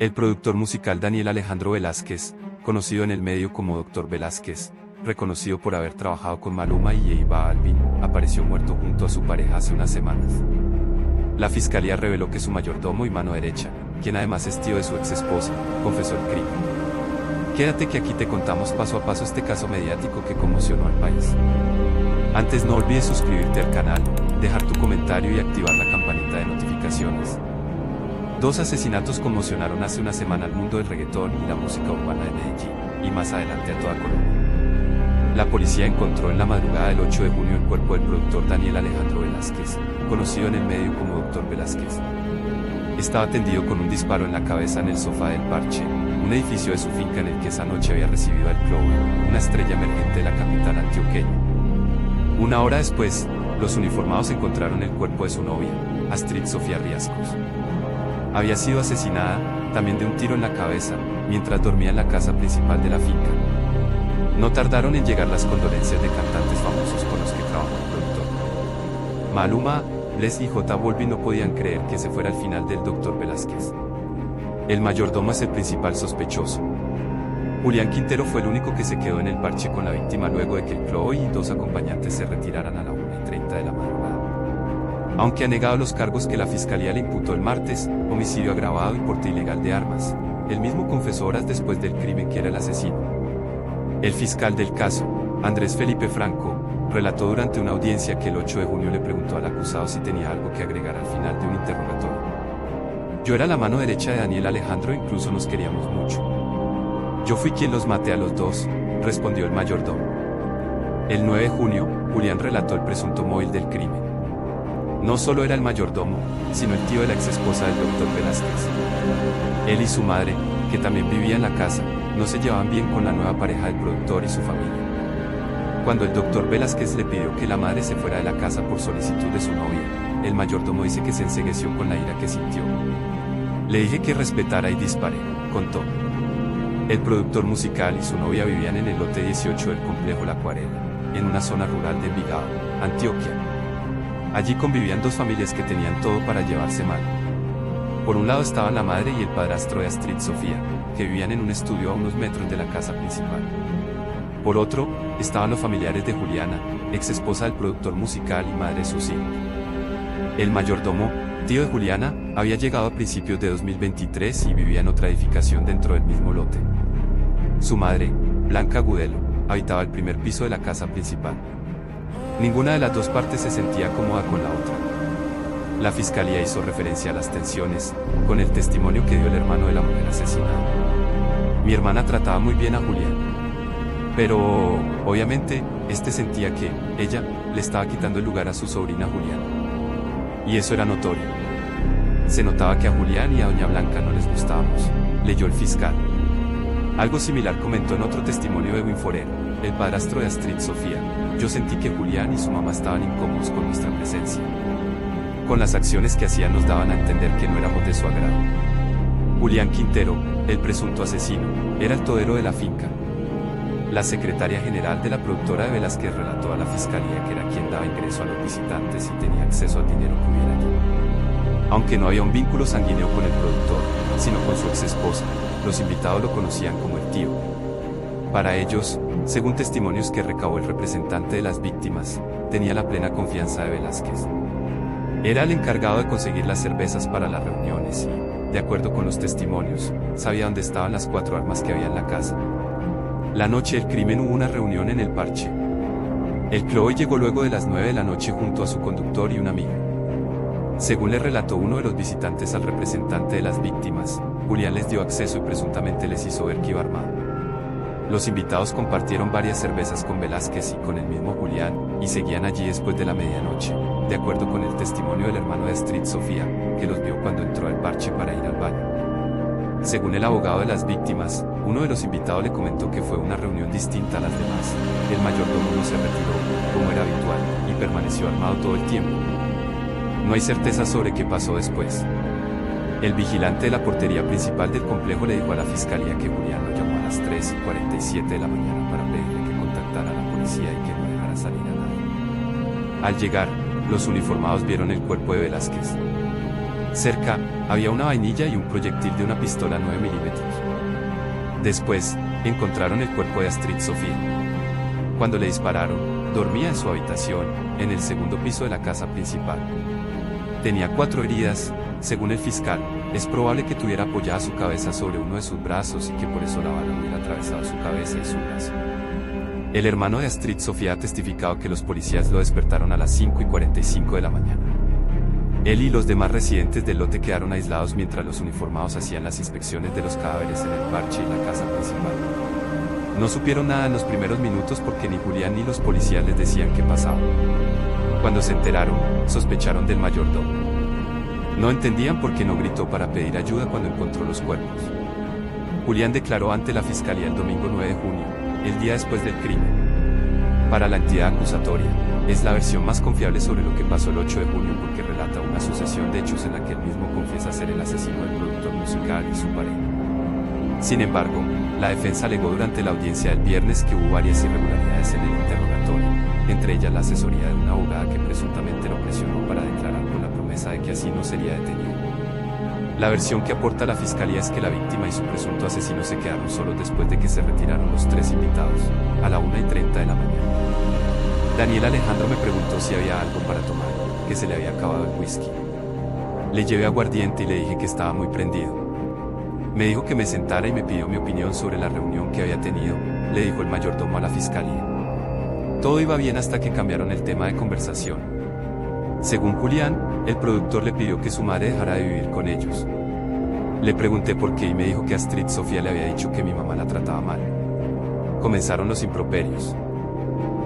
El productor musical Daniel Alejandro Velázquez, conocido en el medio como Dr. Velázquez, reconocido por haber trabajado con Maluma y J Balvin, apareció muerto junto a su pareja hace unas semanas. La fiscalía reveló que su mayordomo y mano derecha, quien además es tío de su ex esposa, confesó el crimen. Quédate que aquí te contamos paso a paso este caso mediático que conmocionó al país. Antes no olvides suscribirte al canal, dejar tu comentario y activar la campanita de notificaciones. Dos asesinatos conmocionaron hace una semana al mundo del reggaetón y la música urbana de Medellín, y más adelante a toda Colombia. La policía encontró en la madrugada del 8 de junio el cuerpo del productor Daniel Alejandro Velázquez, conocido en el medio como Dr. Velázquez. Estaba tendido con un disparo en la cabeza en el sofá del Parche, un edificio de su finca en el que esa noche había recibido al Clover, una estrella emergente de la capital antioqueña. Una hora después, los uniformados encontraron el cuerpo de su novia, Astrid Sofía Riascos. Había sido asesinada, también de un tiro en la cabeza, mientras dormía en la casa principal de la finca. No tardaron en llegar las condolencias de cantantes famosos con los que trabajó el productor. Maluma, Bless y J Balvin no podían creer que ese fuera el final del Dr. Velázquez. El mayordomo es el principal sospechoso. Julián Quintero fue el único que se quedó en el Parche con la víctima luego de que el Chloe y dos acompañantes se retiraran a la 1:30 de la madrugada. Aunque ha negado los cargos que la fiscalía le imputó el martes, homicidio agravado y porte ilegal de armas, él mismo confesó horas después del crimen que era el asesino. El fiscal del caso, Andrés Felipe Franco, relató durante una audiencia que el 8 de junio le preguntó al acusado si tenía algo que agregar al final de un interrogatorio. Yo era la mano derecha de Daniel Alejandro e incluso nos queríamos mucho. Yo fui quien los maté a los dos, respondió el mayordomo. El 9 de junio, Julián relató el presunto móvil del crimen. No solo era el mayordomo, sino el tío de la ex esposa del Dr. Velázquez. Él y su madre, que también vivía en la casa, no se llevaban bien con la nueva pareja del productor y su familia. Cuando el Dr. Velázquez le pidió que la madre se fuera de la casa por solicitud de su novia, el mayordomo dice que se encegueció con la ira que sintió. Le dije que respetara y disparé, contó. El productor musical y su novia vivían en el lote 18 del complejo La Acuarela, en una zona rural de Envigado, Antioquia. Allí convivían dos familias que tenían todo para llevarse mal. Por un lado estaban la madre y el padrastro de Astrid Sofía, que vivían en un estudio a unos metros de la casa principal. Por otro, estaban los familiares de Juliana, ex esposa del productor musical y madre de sus hijos. El mayordomo, tío de Juliana, había llegado a principios de 2023 y vivía en otra edificación dentro del mismo lote. Su madre, Blanca Agudelo, habitaba el primer piso de la casa principal. Ninguna de las dos partes se sentía cómoda con la otra. La fiscalía hizo referencia a las tensiones, con el testimonio que dio el hermano de la mujer asesinada. Mi hermana trataba muy bien a Julián. Pero, obviamente, este sentía que ella le estaba quitando el lugar a su sobrina Juliana. Y eso era notorio. Se notaba que a Julián y a doña Blanca no les gustábamos, leyó el fiscal. Algo similar comentó en otro testimonio de Edwin Forero, el padrastro de Astrid Sofía. Yo sentí que Julián y su mamá estaban incómodos con nuestra presencia. Con las acciones que hacían nos daban a entender que no éramos de su agrado. Julián Quintero, el presunto asesino, era el todero de la finca. La secretaria general de la productora de Velázquez relató a la fiscalía que era quien daba ingreso a los visitantes y tenía acceso al dinero que hubiera allí. Aunque no había un vínculo sanguíneo con el productor, sino con su ex esposa, los invitados lo conocían como el tío. Para ellos, según testimonios que recabó el representante de las víctimas, tenía la plena confianza de Velázquez. Era el encargado de conseguir las cervezas para las reuniones y, de acuerdo con los testimonios, sabía dónde estaban las 4 armas que había en la casa. La noche del crimen hubo una reunión en el Parche. El Chloe llegó luego de las 9 de la noche junto a su conductor y un amigo. Según le relató uno de los visitantes al representante de las víctimas, Julián les dio acceso y presuntamente les hizo ver que iba armado. Los invitados compartieron varias cervezas con Velázquez y con el mismo Julián, y seguían allí después de la medianoche, de acuerdo con el testimonio del hermano de Astrid Sofía, que los vio cuando entró al Parche para ir al baño. Según el abogado de las víctimas, uno de los invitados le comentó que fue una reunión distinta a las demás. El mayordomo no se retiró, como era habitual, y permaneció armado todo el tiempo. No hay certeza sobre qué pasó después. El vigilante de la portería principal del complejo le dijo a la fiscalía que Julián lo llamó a las 3:47 de la mañana para pedirle que contactara a la policía y que no dejara salir a nadie. Al llegar, los uniformados vieron el cuerpo de Velázquez. Cerca, había una vainilla y un proyectil de una pistola 9 milímetros. Después, encontraron el cuerpo de Astrid Sofía. Cuando le dispararon, dormía en su habitación, en el segundo piso de la casa principal. Tenía 4 heridas, según el fiscal. Es probable que tuviera apoyada su cabeza sobre uno de sus brazos y que por eso la bala hubiera atravesado su cabeza y su brazo. El hermano de Astrid Sofía ha testificado que los policías lo despertaron a las 5:45 de la mañana. Él y los demás residentes del lote quedaron aislados mientras los uniformados hacían las inspecciones de los cadáveres en el parche y la casa principal. No supieron nada en los primeros minutos porque ni Julián ni los policías les decían qué pasaba. Cuando se enteraron, sospecharon del mayordomo. No entendían por qué no gritó para pedir ayuda cuando encontró los cuerpos. Julián declaró ante la fiscalía el domingo 9 de junio, el día después del crimen. Para la entidad acusatoria, es la versión más confiable sobre lo que pasó el 8 de junio porque relata una sucesión de hechos en la que él mismo confiesa ser el asesino del productor musical y su pareja. Sin embargo, la defensa alegó durante la audiencia del viernes que hubo varias irregularidades en el interrogatorio, entre ellas la asesoría de una abogada que presuntamente lo presionó para declarar con la promesa de que así no sería detenido. La versión que aporta la fiscalía es que la víctima y su presunto asesino se quedaron solos después de que se retiraron los 3 invitados, a la 1:30 de la mañana. Daniel Alejandro me preguntó si había algo para tomar, que se le había acabado el whisky. Le llevé aguardiente y le dije que estaba muy prendido. Me dijo que me sentara y me pidió mi opinión sobre la reunión que había tenido, le dijo el mayordomo a la fiscalía. Todo iba bien hasta que cambiaron el tema de conversación. Según Julián, el productor le pidió que su madre dejara de vivir con ellos. Le pregunté por qué y me dijo que Astrid Sofía le había dicho que mi mamá la trataba mal. Comenzaron los improperios.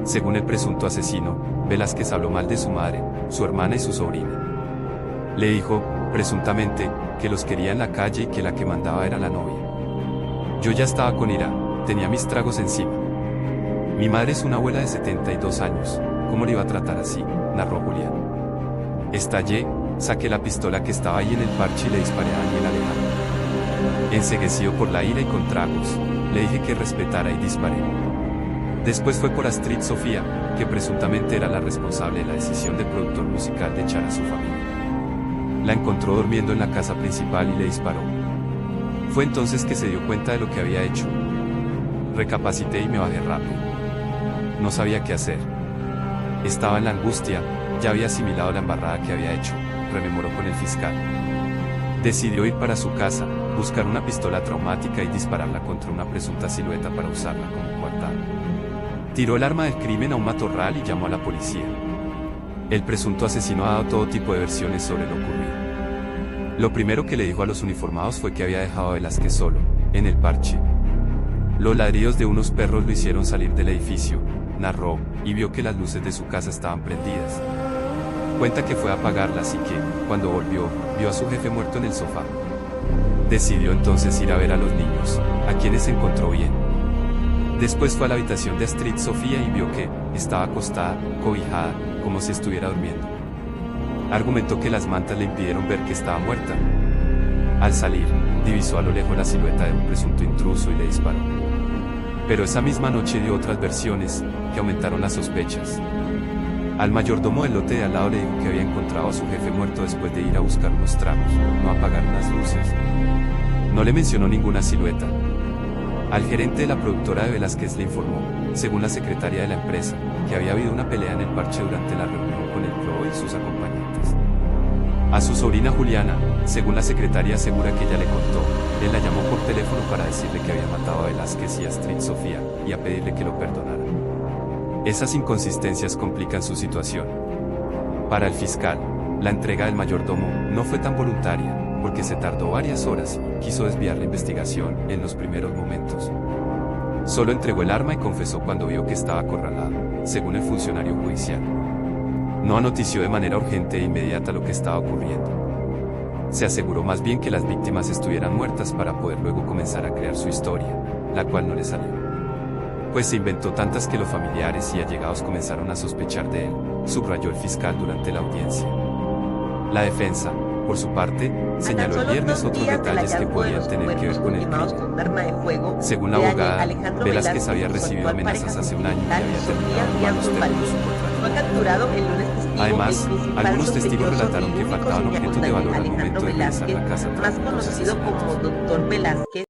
Según el presunto asesino, Velázquez habló mal de su madre, su hermana y su sobrina. Le dijo, presuntamente, que los quería en la calle y que la que mandaba era la novia. Yo ya estaba con ira, tenía mis tragos encima. Mi madre es una abuela de 72 años, ¿cómo le iba a tratar así?, narró Julián. Estallé, saqué la pistola que estaba ahí en el parche y le disparé a Daniel Alejandro. Enceguecido por la ira y con tragos, le dije que respetara y disparé. Después fue por Astrid Sofía, que presuntamente era la responsable de la decisión del productor musical de echar a su familia. La encontró durmiendo en la casa principal y le disparó. Fue entonces que se dio cuenta de lo que había hecho. Recapacité y me bajé rápido. No sabía qué hacer. Estaba en la angustia, ya había asimilado la embarrada que había hecho, rememoró con el fiscal. Decidió ir para su casa, buscar una pistola traumática y dispararla contra una presunta silueta para usarla como coartada. Tiró el arma del crimen a un matorral y llamó a la policía. El presunto asesino ha dado todo tipo de versiones sobre lo ocurrido. Lo primero que le dijo a los uniformados fue que había dejado a Velázquez solo, en el parche. Los ladridos de unos perros lo hicieron salir del edificio, narró, y vio que las luces de su casa estaban prendidas. Cuenta que fue a apagarlas y que, cuando volvió, vio a su jefe muerto en el sofá. Decidió entonces ir a ver a los niños, a quienes encontró bien. Después fue a la habitación de Astrid Sofía y vio que estaba acostada, cobijada, como si estuviera durmiendo. Argumentó que las mantas le impidieron ver que estaba muerta. Al salir, divisó a lo lejos la silueta de un presunto intruso y le disparó. Pero esa misma noche dio otras versiones, que aumentaron las sospechas. Al mayordomo del lote de al lado le dijo que había encontrado a su jefe muerto después de ir a buscar unos tragos, no apagar unas luces. No le mencionó ninguna silueta. Al gerente de la productora de Velázquez le informó, según la secretaria de la empresa, que había habido una pelea en el parche durante la reunión con el Pro y sus acompañantes. A su sobrina Juliana, según la secretaria asegura que ella le contó, él la llamó por teléfono para decirle que había matado a Velázquez y a Astrid Sofía, y a pedirle que lo perdonara. Esas inconsistencias complican su situación. Para el fiscal, la entrega del mayordomo no fue tan voluntaria, porque se tardó varias horas y quiso desviar la investigación en los primeros momentos. Solo entregó el arma y confesó cuando vio que estaba acorralado, según el funcionario judicial. No anotició de manera urgente e inmediata lo que estaba ocurriendo. Se aseguró más bien que las víctimas estuvieran muertas para poder luego comenzar a crear su historia, la cual no le salió. Pues se inventó tantas que los familiares y allegados comenzaron a sospechar de él, subrayó el fiscal durante la audiencia. La defensa, Por su parte, A tan señaló el solo viernes 2 otros días del detalles que hallazgo de podían los tener que ver cuerpos con el ultimados crimen. con un arma de fuego, Según la de abogada, Alejandro Velázquez había y su recibido actual amenazas pareja hace un año y sentimental, había Sofía terminado en malos Bianco términos su Valdés. contrato. Fue capturado el lunes testigo Además, el principal algunos testigos sospechoso relataron y que único faltaban objetos de señalante, valor al Alejandro momento de revisar Velázquez, la casa tras más los conocido como asesinatos. Dr. Velázquez.